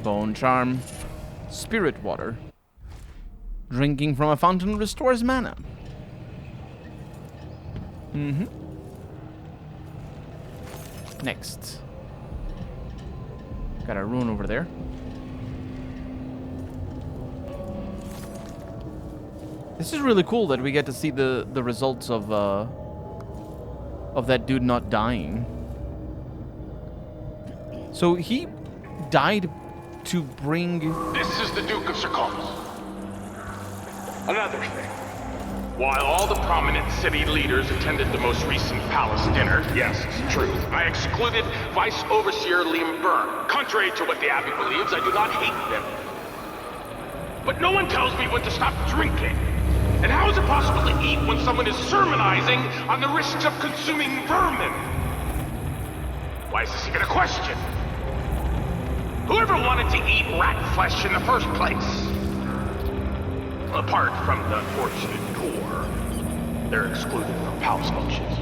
Bone charm. Spirit water. Drinking from a fountain restores mana. Next. Got a rune over there. This is really cool that we get to see the results of that dude not dying. So he died to bring... This is the Duke of Sarkomas. Another thing. While all the prominent city leaders attended the most recent palace dinner, yes, it's true, I excluded Vice Overseer Liam Byrne. Contrary to what the Abbey believes, I do not hate them. But no one tells me when to stop drinking. And how is it possible to eat when someone is sermonizing on the risks of consuming vermin? Why is this even a question? Whoever wanted to eat rat flesh in the first place? Apart from the unfortunate poor, they're excluded from palace functions.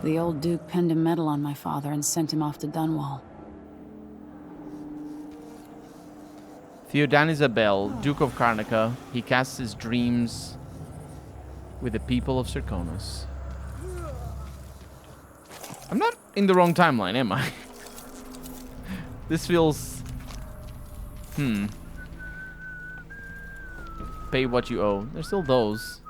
The old Duke pinned a medal on my father and sent him off to Dunwall. Theodan Isabel, Duke of Karnaca, he casts his dreams with the people of Sarkonos. I'm not in the wrong timeline, am I? This feels... Pay what you owe. There's still those.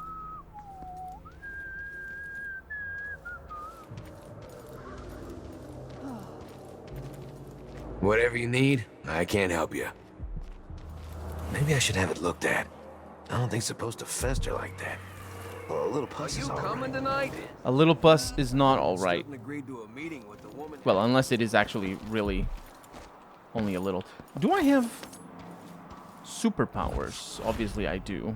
Whatever you need, I can't help you. Maybe I should have it looked at. I don't think it's supposed to fester like that. Well, a little pus is all right. Tonight? A little pus is not alright. Agreed to a meeting with the woman. Well, unless it is actually really only a little. Do I have superpowers? Obviously I do.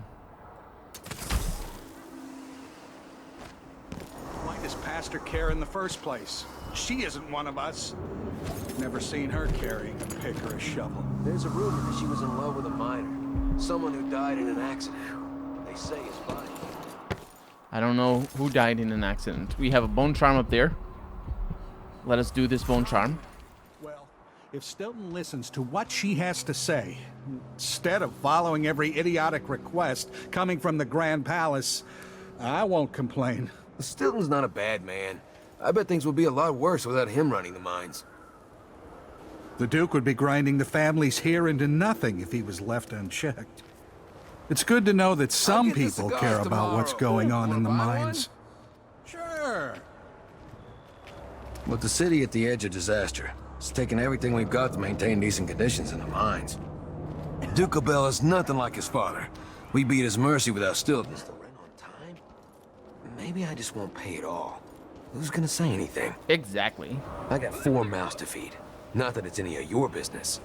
Why does Pastor care in the first place? She isn't one of us. Never seen her carrying a pick or a shovel. There's a rumor that she was in love with a miner. Someone who died in an accident. They say his body. I don't know who died in an accident. We have a bone charm up there. Let us do this bone charm. Well, if Stilton listens to what she has to say, instead of following every idiotic request coming from the Grand Palace, I won't complain. Stilton's not a bad man. I bet things would be a lot worse without him running the mines. The Duke would be grinding the families here into nothing if he was left unchecked. It's good to know that some people care about what's going on in the mines. Sure. With the city at the edge of disaster, it's taken everything we've got to maintain decent conditions in the mines. Duke of Bell is nothing like his father. We beat his mercy without Stilton. Is the rent on time? Maybe I just won't pay it all. Who's gonna say anything? Exactly. I got 4 mouths to feed. Not that it's any of your business.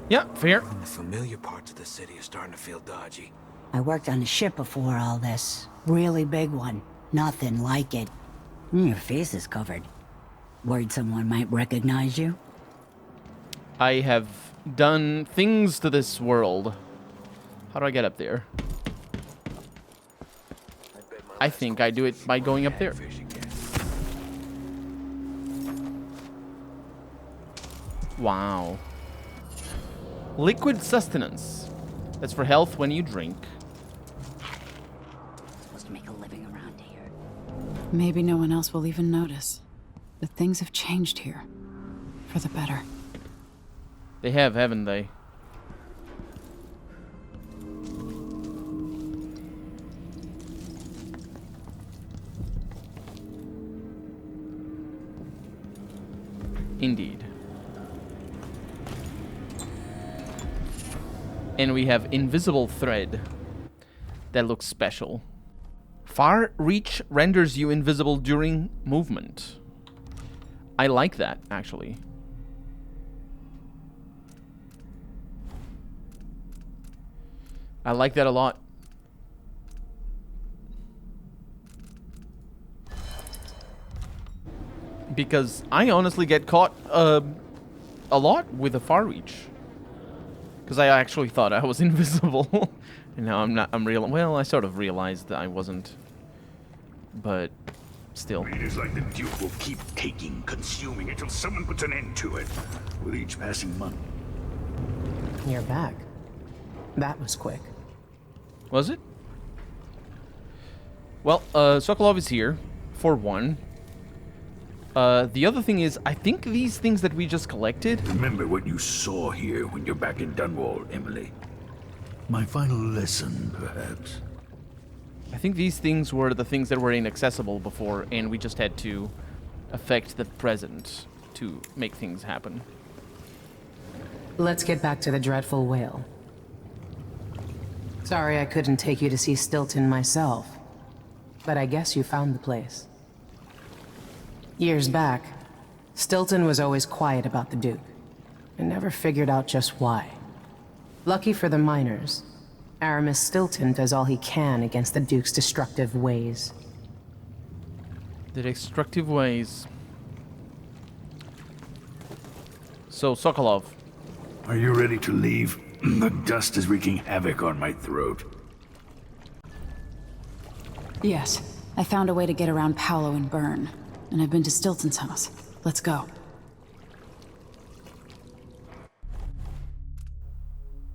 Yeah, fair. And the familiar parts of the city are starting to feel dodgy. I worked on a ship before all this. Really big one. Nothing like it. Your face is covered. Worried someone might recognize you? I have done things to this world. How do I get up there? I think I do it by going up there. Wow. Liquid sustenance. That's for health when you drink. Supposed to make a living around here. Maybe no one else will even notice. But things have changed here. For the better. They have, haven't they? Indeed. And we have invisible thread. That looks special. Far reach renders you invisible during movement. I like that, actually. I like that a lot. Because I honestly get caught a lot with a far reach. Because I actually thought I was invisible. And now I'm not, well, I sort of realized that I wasn't. But still. It is like the Duke will keep taking, consuming it till someone puts an end to it. With each passing month. You're back. That was quick. Was it? Well, Sokolov is here, for one. The other thing is, I think these things that we just collected... Remember what you saw here when you're back in Dunwall, Emily. My final lesson, perhaps. I think these things were the things that were inaccessible before, and we just had to affect the present to make things happen. Let's get back to the dreadful whale. Sorry I couldn't take you to see Stilton myself, but I guess you found the place. Years back, Stilton was always quiet about the Duke, and never figured out just why. Lucky for the miners, Aramis Stilton does all he can against the Duke's destructive ways. The destructive ways. So, Sokolov. Are you ready to leave? The dust is wreaking havoc on my throat. Yes. I found a way to get around Paolo and Byrne. And I've been to Stilton's house. Let's go.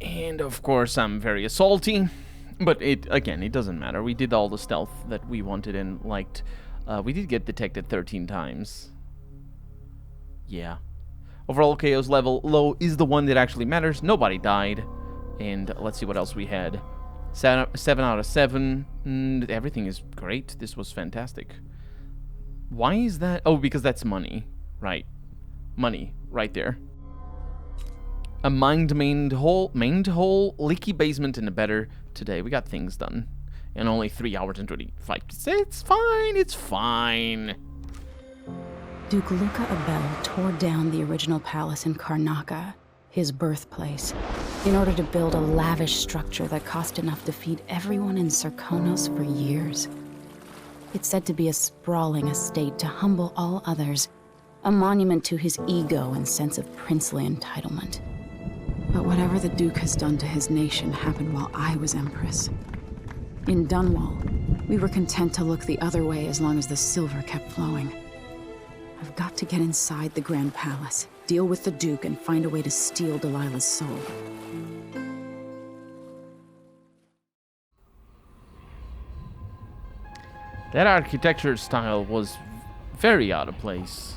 And of course, I'm very assaulty. But again, it doesn't matter. We did all the stealth that we wanted and liked. We did get detected 13 times. Yeah. Overall chaos level low is the one that actually matters. Nobody died. And let's see what else we had. 7 out of 7. Everything is great. This was fantastic. Why is that? Oh, because that's money. Right. Money. Right there. A mained hole, leaky basement, and a better today. We got things done. In only 3 hours and 25. It's fine. It's fine. Duke Luca Abel tore down the original palace in Karnaca, his birthplace, in order to build a lavish structure that cost enough to feed everyone in Sarkonos for years. It's said to be a sprawling estate to humble all others, a monument to his ego and sense of princely entitlement. But whatever the Duke has done to his nation happened while I was Empress. In Dunwall, we were content to look the other way as long as the silver kept flowing. I've got to get inside the Grand Palace, deal with the Duke, and find a way to steal Delilah's soul. That architecture style was very out of place.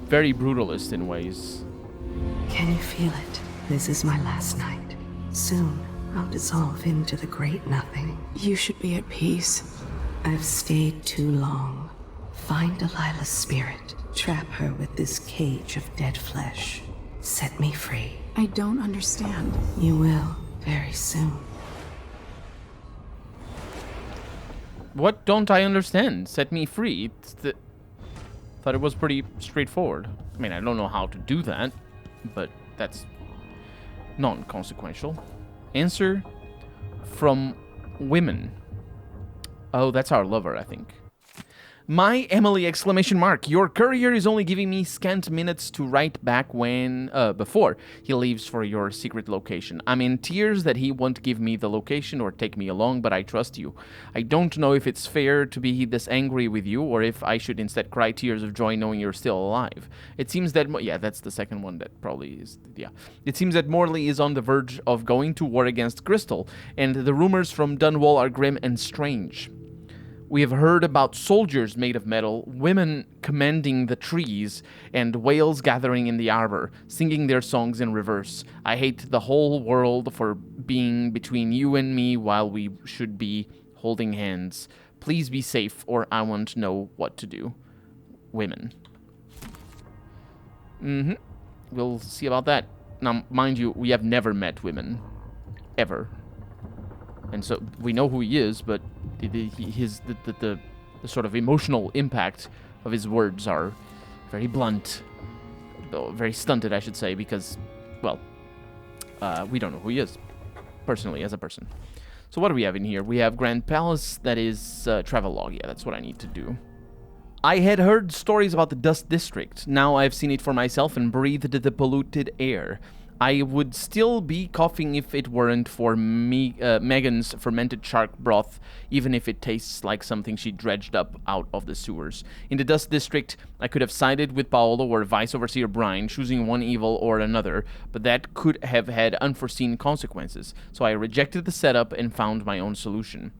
Very brutalist in ways. Can you feel it? This is my last night. Soon, I'll dissolve into the great nothing. You should be at peace. I've stayed too long. Find Delilah's spirit. Trap her with this cage of dead flesh. Set me free. I don't understand. You will, very soon. What don't I understand? Set me free. Thought it was pretty straightforward. I mean, I don't know how to do that, but that's non-consequential. Answer from women. Oh, that's our lover, I think. My Emily, exclamation mark. Your courier is only giving me scant minutes to write back before he leaves for your secret location. I'm in tears that he won't give me the location or take me along, but I trust you. I don't know if it's fair to be this angry with you, or if I should instead cry tears of joy knowing you're still alive. It seems that, yeah, that's the second one that probably is, yeah. It seems that Morley is on the verge of going to war against Crystal, and the rumors from Dunwall are grim and strange. We have heard about soldiers made of metal, women commanding the trees, and whales gathering in the arbor, singing their songs in reverse. I hate the whole world for being between you and me while we should be holding hands. Please be safe, or I won't know what to do. Women. We'll see about that. Now, mind you, we have never met women. Ever. And so we know who he is, but the sort of emotional impact of his words are very blunt, very stunted, I should say, because, well, we don't know who he is, personally, as a person. So what do we have in here? We have Grand Palace, that is travelogue. Yeah, that's what I need to do. I had heard stories about the Dust District. Now I've seen it for myself and breathed the polluted air. I would still be coughing if it weren't for Megan's fermented shark broth, even if it tastes like something she dredged up out of the sewers. In the Dust District, I could have sided with Paolo or Vice Overseer Brian, choosing one evil or another, but that could have had unforeseen consequences, so I rejected the setup and found my own solution.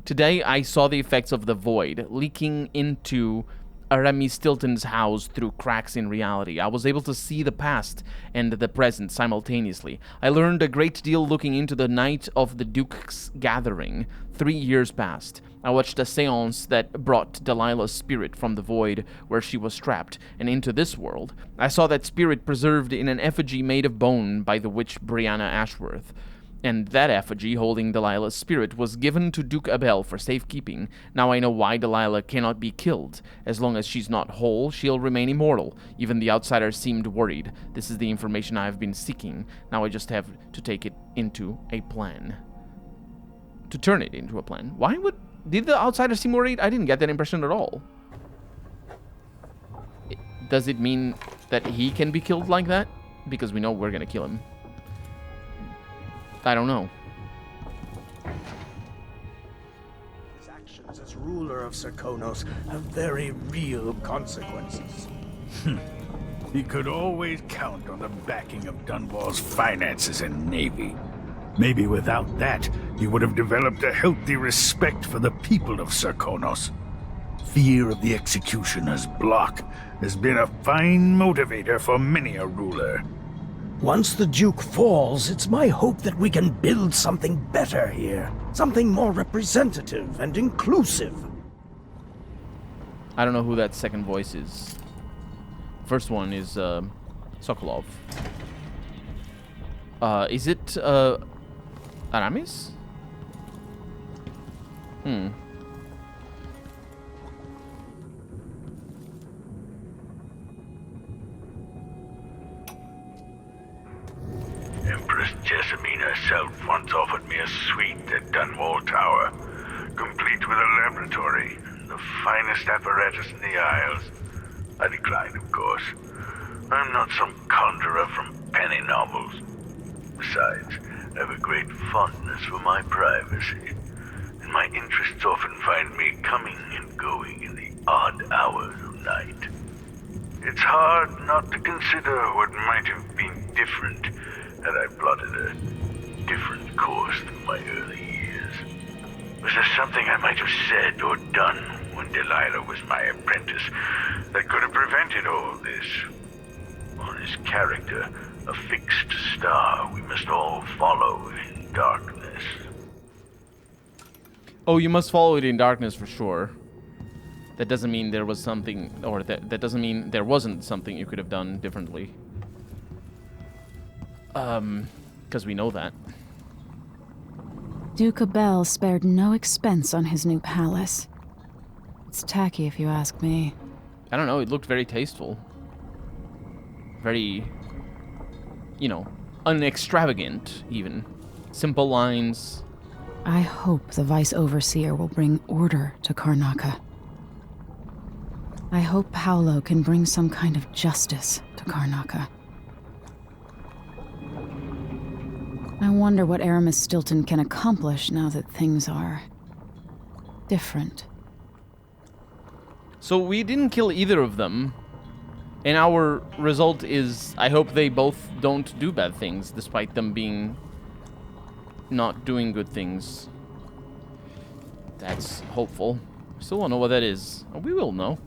Today, I saw the effects of the Void leaking into Aramis Stilton's house through cracks in reality. I was able to see the past and the present simultaneously. I learned a great deal looking into the night of the Duke's gathering. 3 years passed. I watched a seance that brought Delilah's spirit from the void where she was trapped and into this world. I saw that spirit preserved in an effigy made of bone by the witch Brianna Ashworth. And that effigy, holding Delilah's spirit, was given to Duke Abel for safekeeping. Now I know why Delilah cannot be killed. As long as she's not whole, she'll remain immortal. Even the outsiders seemed worried. This is the information I have been seeking. Now I just have to take it into a plan. To turn it into a plan. Did the outsiders seem worried? I didn't get that impression at all. Does it mean that he can be killed like that? Because we know we're gonna kill him. I don't know. His actions as ruler of Serkonos have very real consequences. He could always count on the backing of Dunwall's finances and navy. Maybe without that, he would have developed a healthy respect for the people of Serkonos. Fear of the Executioner's block has been a fine motivator for many a ruler. Once the Duke falls, it's my hope that we can build something better here. Something more representative and inclusive. I don't know who that second voice is. First one is Sokolov. Is it Aramis? Empress Jessamine herself once offered me a suite at Dunwall Tower, complete with a laboratory and the finest apparatus in the Isles. I declined, of course. I'm not some conjurer from penny novels. Besides, I have a great fondness for my privacy, and my interests often find me coming and going in the odd hours of night. It's hard not to consider what might have been different had I plotted a different course through my early years. Was there something I might have said or done when Delilah was my apprentice that could have prevented all this? Or is character a fixed star we must all follow in darkness? Oh, you must follow it in darkness for sure. That doesn't mean there was something, or that doesn't mean there wasn't something you could have done differently. Because we know that. Duke Abel spared no expense on his new palace. It's tacky if you ask me. I don't know, it looked very tasteful. Very, unextravagant, even. Simple lines. I hope the Vice Overseer will bring order to Karnaca. I hope Paolo can bring some kind of justice to Karnaca. I wonder what Aramis Stilton can accomplish now that things are different. So we didn't kill either of them, and our result is I hope they both don't do bad things, despite them being not doing good things. That's hopeful. Still don't know what that is. We will know.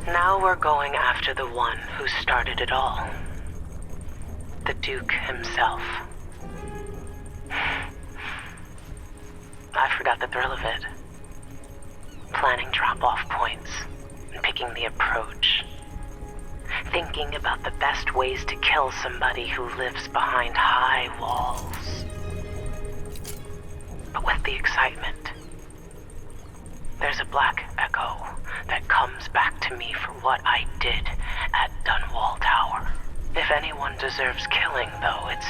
Now we're going after the one who started it all. The Duke himself. I forgot the thrill of it. Planning drop-off points, and picking the approach. Thinking about the best ways to kill somebody who lives behind high walls. But with the excitement, there's a black echo that comes back to me for what I did at Dunwall Tower. If anyone deserves killing, though, it's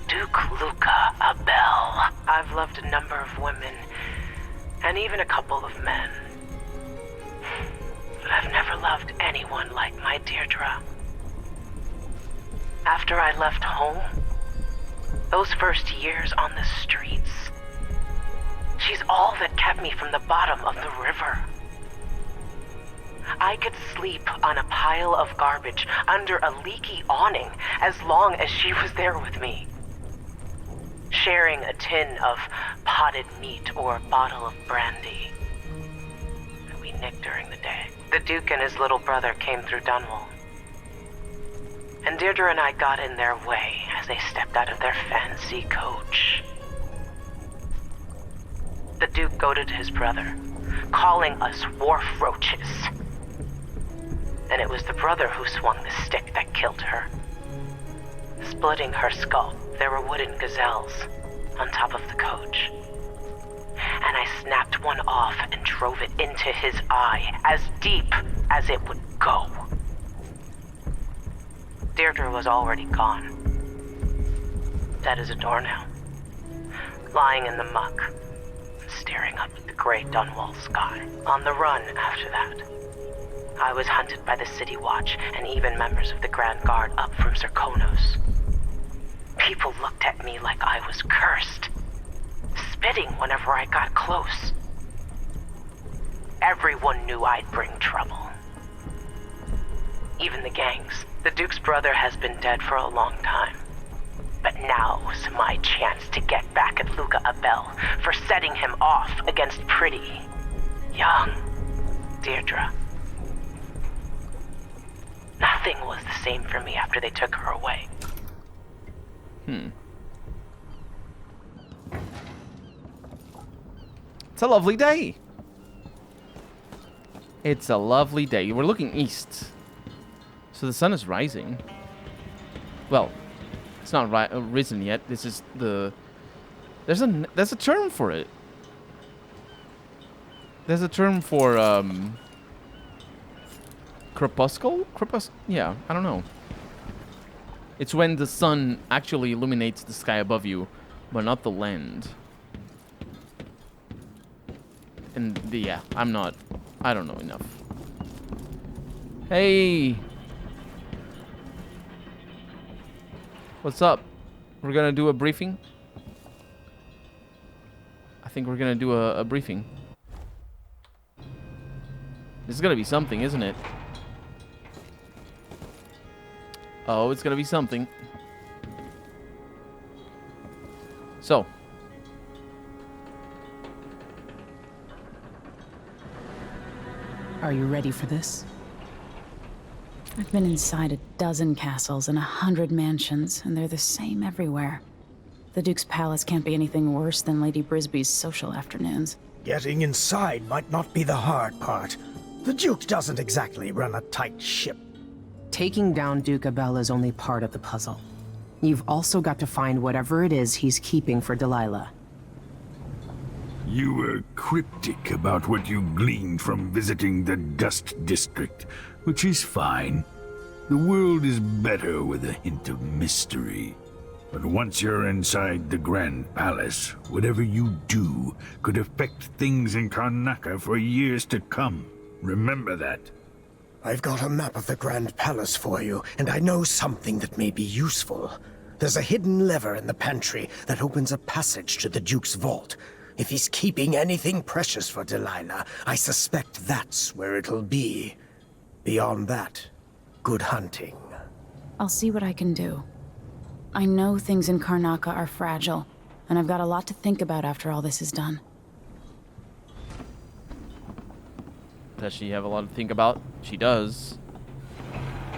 Duke Luca Abel. I've loved a number of women, and even a couple of men. but I've never loved anyone like my Deirdre. After I left home, those first years on the streets, she's all that kept me from the bottom of the river. I could sleep on a pile of garbage under a leaky awning as long as she was there with me. Sharing a tin of potted meat or a bottle of brandy that we nicked during the day. The Duke and his little brother came through Dunwall, and Deirdre and I got in their way as they stepped out of their fancy coach. The Duke goaded his brother, calling us wharf roaches. And it was the brother who swung the stick that killed her. Splitting her skull, there were wooden gazelles on top of the coach. And I snapped one off and drove it into his eye, as deep as it would go. Deirdre was already gone. Dead as a doornail. Lying in the muck, staring up at the gray Dunwall sky. On the run after that. I was hunted by the City Watch and even members of the Grand Guard up from Zirkonos. People looked at me like I was cursed, spitting whenever I got close. Everyone knew I'd bring trouble. Even the gangs. The Duke's brother has been dead for a long time. But now's my chance to get back at Luca Abel for setting him off against pretty, young Deirdre. Nothing was the same for me after they took her away. It's a lovely day. It's a lovely day. We're looking east. So the sun is rising. Well, it's not risen yet. This is the... There's a term for it. There's a term for, crepuscle? Yeah, I don't know. It's when the sun actually illuminates the sky above you, but not the land. And yeah, I don't know enough. Hey! What's up? We're gonna do a briefing? I think we're gonna do a briefing. This is gonna be something, isn't it? Oh, it's gonna be something. So. Are you ready for this? I've been inside a dozen castles and 100 mansions, and they're the same everywhere. The Duke's palace can't be anything worse than Lady Brisby's social afternoons. Getting inside might not be the hard part. The Duke doesn't exactly run a tight ship. Taking down Duke Abel is only part of the puzzle. You've also got to find whatever it is he's keeping for Delilah. You were cryptic about what you gleaned from visiting the Dust District, which is fine. The world is better with a hint of mystery. But once you're inside the Grand Palace, whatever you do could affect things in Karnaca for years to come. Remember that. I've got a map of the Grand Palace for you, and I know something that may be useful. There's a hidden lever in the pantry that opens a passage to the Duke's vault. If he's keeping anything precious for Delilah, I suspect that's where it'll be. Beyond that, good hunting. I'll see what I can do. I know things in Karnaca are fragile, and I've got a lot to think about after all this is done. Does she have a lot to think about? She does.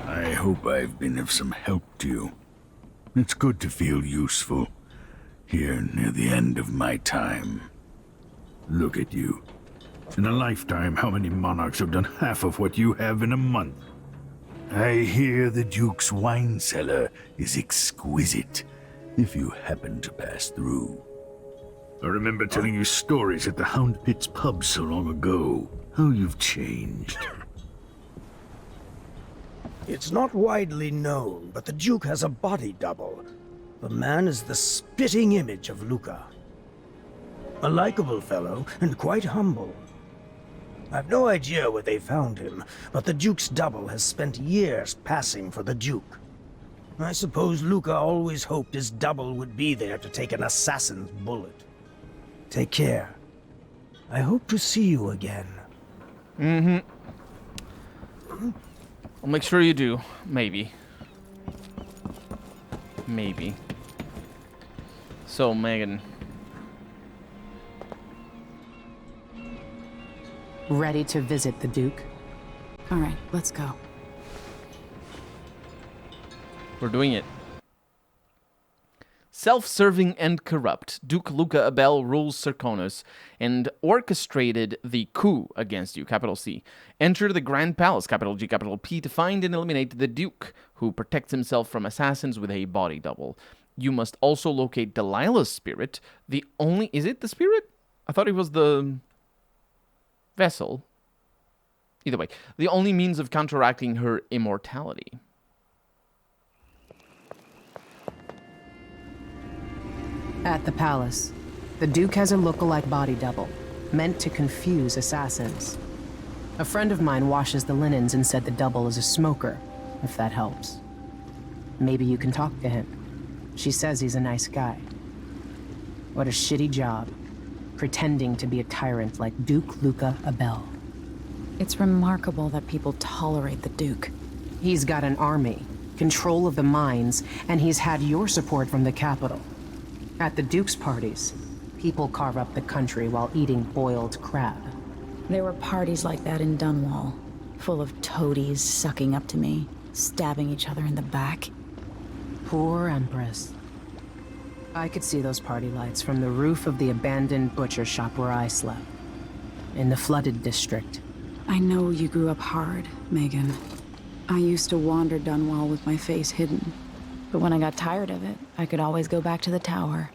I hope I've been of some help to you. It's good to feel useful, here near the end of my time. Look at you. In a lifetime, how many monarchs have done half of what you have in a month? I hear the Duke's wine cellar is exquisite, if you happen to pass through. I remember telling you stories at the Hound Pit's pub so long ago. How you've changed. It's not widely known, but the Duke has a body double. The man is the spitting image of Luca. A likable fellow, and quite humble. I've no idea where they found him, but the Duke's double has spent years passing for the Duke. I suppose Luca always hoped his double would be there to take an assassin's bullet. Take care. I hope to see you again. I'll make sure you do. Maybe. Maybe. So, Megan. Ready to visit the Duke? All right, let's go. We're doing it. Self-serving and corrupt, Duke Luca Abel rules Serkonos and orchestrated the coup against you, capital C. Enter the Grand Palace, capital G, capital P, to find and eliminate the Duke, who protects himself from assassins with a body double. You must also locate Delilah's spirit, the only... Is it the spirit? I thought it was the... vessel. Either way, the only means of counteracting her immortality. At the palace, the Duke has a look-alike body double, meant to confuse assassins. A friend of mine washes the linens and said the double is a smoker, if that helps. Maybe you can talk to him. She says he's a nice guy. What a shitty job, pretending to be a tyrant like Duke Luca Abel. It's remarkable that people tolerate the Duke. He's got an army, control of the mines, and he's had your support from the capital. At the Duke's parties, people carve up the country while eating boiled crab. There were parties like that in Dunwall, full of toadies sucking up to me, stabbing each other in the back. Poor Empress. I could see those party lights from the roof of the abandoned butcher shop where I slept, in the flooded district. I know you grew up hard, Megan. I used to wander Dunwall with my face hidden. But when I got tired of it, I could always go back to the tower.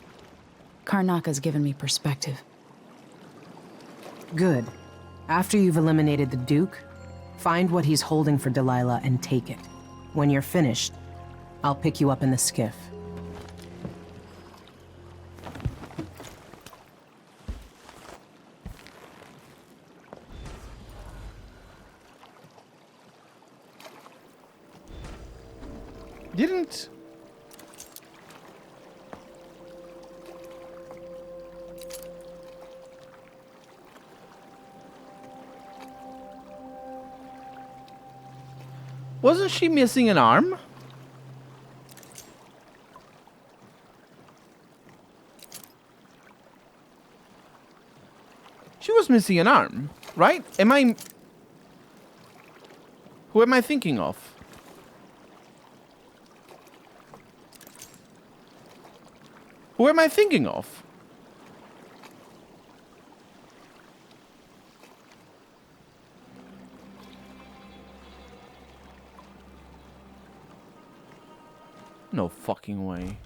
Karnaka's given me perspective. Good. After you've eliminated the Duke, find what he's holding for Delilah and take it. When you're finished, I'll pick you up in the skiff. Didn't... Wasn't she missing an arm? She was missing an arm, right? Who am I thinking of? Who am I thinking of? No fucking way.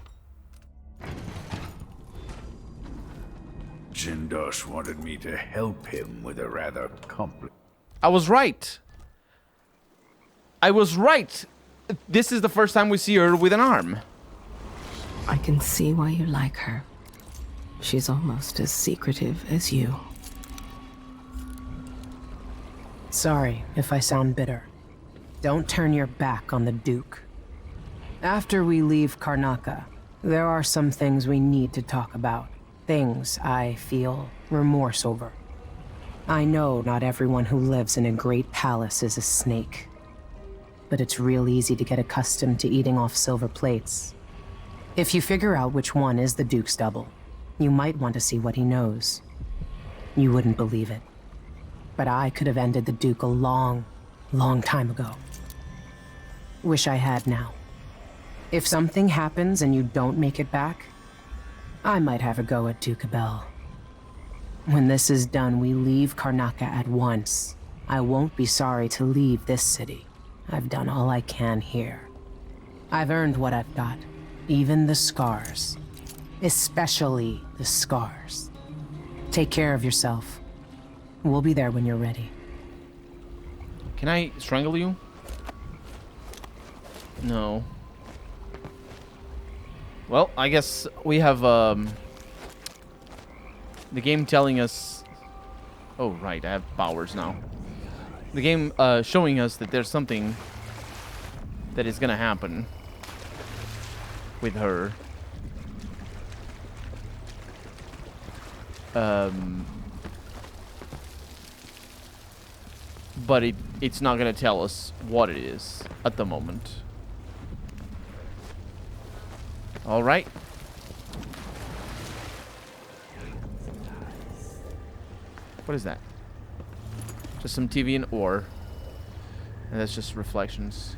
Jindosh wanted me to help him with a rather complex... I was right. I was right. This is the first time we see her with an arm. I can see why you like her. She's almost as secretive as you. Sorry if I sound bitter. Don't turn your back on the Duke. After we leave Karnaka, there are some things we need to talk about. Things I feel remorse over. I know not everyone who lives in a great palace is a snake. But it's real easy to get accustomed to eating off silver plates. If you figure out which one is the Duke's double, you might want to see what he knows. You wouldn't believe it. But I could have ended the Duke a long, long time ago. Wish I had now. If something happens and you don't make it back, I might have a go at Duke Abel. When this is done, we leave Karnaka at once. I won't be sorry to leave this city. I've done all I can here. I've earned what I've got, even the scars. Especially the scars. Take care of yourself. We'll be there when you're ready. Can I strangle you? No. Well, I guess we have the game telling us Oh, right, I have powers now. The game showing us that there's something that is gonna happen with her. But it's not gonna tell us what it is at the moment. All right. What is that? Just some TV and ore. And that's just reflections.